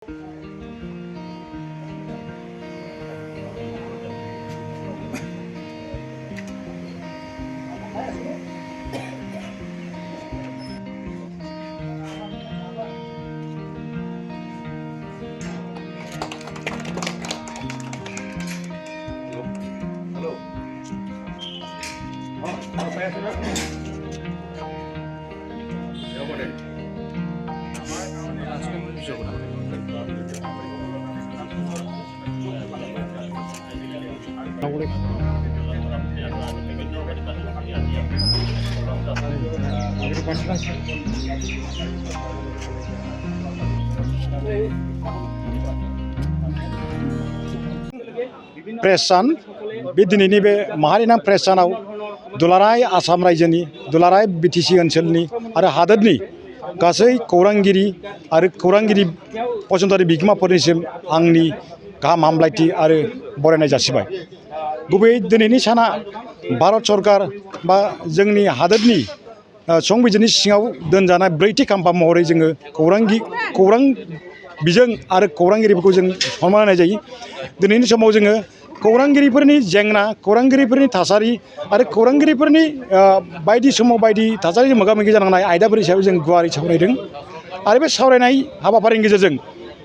Press सान बे दिनैनि बे माहारिनां press सानाव दुलाराय आसाम रायजोनि दुलाराय बिटिसि ओनसोलनि आरो हादोरनि गासै खौरांगिरि आरो खौरांगिरि फसंथान बिगोमाफोरनिसिम आंनि गाहाम हामलायथि आरो बरायनाय जासिबाय। गुबैयै दिनैनि साना भारत सरकार बा जोंनि हादोरनि संबिजिरनि सिङाव दोनजानाय ब्रैथि खाम्फा महरै जोङो खौरां बिजों आरो खौरांगिरिफोरखौ जों सनमान होनाय जायो। दिनैनि समाव जोङो खौरांगिरिफोरनि जेंना, खौरांगिरिफोरनि थासारि आरो खौरांगिरिफोरनि बायदि समाव बायदि थासारिजों मोगा मोगि जानांनाय आयदाफोरनि सायाव जों गुवारै सावरायदों आरो बे सावरायनाय हाबाफारिनि गेजेरजों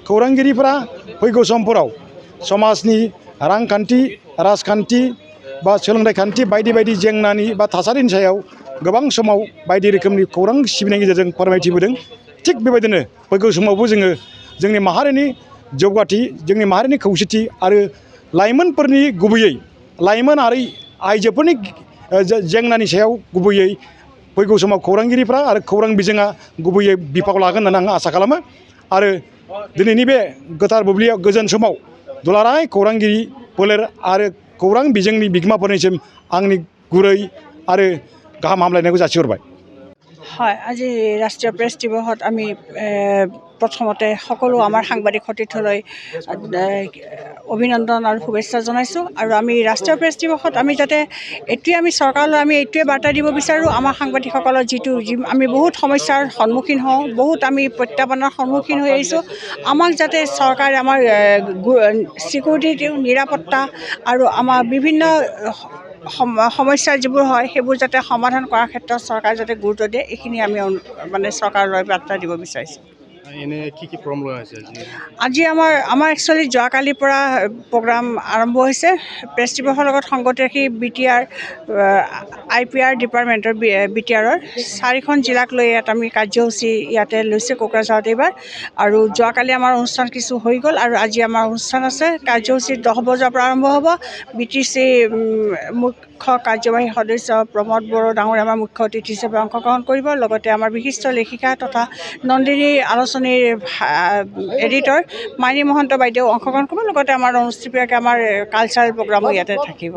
खौरांगिरिफोरा फैगौ समफोराव समाजनि रांखान्थि, राजखान्थि बा सोलोंथाइ खान्थि बायदि बायदि जेंनानि बा थासारिनि सायाव गोबां समाव बायदि रोखोमनि खौरां सिबिनायनि गेजेरजों फोरमायथिबोदों। थिग बेबायदिनो फैगौ समावबो जोङो जोंनि माहारिनि जौगाथि, जोंनि माहारिनि खौसेथि आरो लाइमोनफोरनि गुबैयै लाइमोन आरो आइजोफोरनि जेंनानि सायाव गुबैयै फैगौ समाव खौरांगिरिफ्रा आरो खौरां बिजोङा गुबैयै बिफाव लागोन होननानै आं आसा खालामो। आरो दिनैनि बे गोथार बुब्लियाव गोजोन समाव दुलाराय खौरांगिरि फोलेर आरो खौरां बिजोंनि बिगोमाफोरनिसिम आंनि गुरै आरो गाहाम हामलायनायखौ जासिहरबाय। হয়, আজি ৰাষ্ট্ৰীয় প্ৰেছ দিৱসত আমি প্ৰথমতে সকলো আমাৰ সাংবাদিক সতীৰ্থলৈ অভিনন্দন আৰু শুভেচ্ছা জনাইছোঁ। আৰু আমি ৰাষ্ট্ৰীয় প্ৰেছ দিৱসত আমি যাতে আমি চৰকাৰলৈ আমি এইটোৱে বাৰ্তা দিব বিচাৰোঁ, আমাৰ সাংবাদিকসকলৰ আমি বহুত সমস্যাৰ সন্মুখীন হওঁ, বহুত আমি প্ৰত্যাহ্বানৰ সন্মুখীন হৈ আহিছোঁ। আমাক যাতে চৰকাৰে আমাৰ চিকিউৰিটি, নিৰাপত্তা আৰু আমাৰ বিভিন্ন সমস্যা যিবোৰ হয় সেইবোৰ যাতে সমাধান কৰাৰ ক্ষেত্ৰত চৰকাৰে যাতে গুৰুত্ব দিয়ে, এইখিনি আমি মানে চৰকাৰলৈ বাৰ্তা দিব বিচাৰিছোঁ। আজি আমাৰ একচুৱেলি যোৱাকালিৰ পৰা প্ৰগ্ৰাম আৰম্ভ হৈছে। প্ৰেছ দিৱসৰ লগত সংগতি ৰাখি BTR IPR ডিপাৰ্টমেণ্টৰ BTRৰ 4খন জিলাক লৈ ইয়াত আমি কাৰ্যসূচী ইয়াতে লৈছে কোকৰাঝাৰত এইবাৰ। আৰু যোৱাকালি আমাৰ অনুষ্ঠান কিছু হৈ গ'ল আৰু আজি আমাৰ অনুষ্ঠান আছে। কাৰ্যসূচী 10 বজাৰ পৰা আৰম্ভ হ'ব। BTC মুখ্য কাৰ্যবাহী সদস্য প্ৰমোদ বড়ো ডাঙৰীয়া আমাৰ মুখ্য অতিথি হিচাপে অংশগ্ৰহণ কৰিব। লগতে আমাৰ বিশিষ্ট লেখিকা তথা নন্দিনী আলোচনীৰ এডিটৰ মাইনী মহন্ত বাইদেউ অংশগ্ৰহণ কৰিব। লগতে আমাৰ অনুষ্ঠিতভাৱে আমাৰ কালচাৰেল প্ৰগ্ৰামো ইয়াতে থাকিব।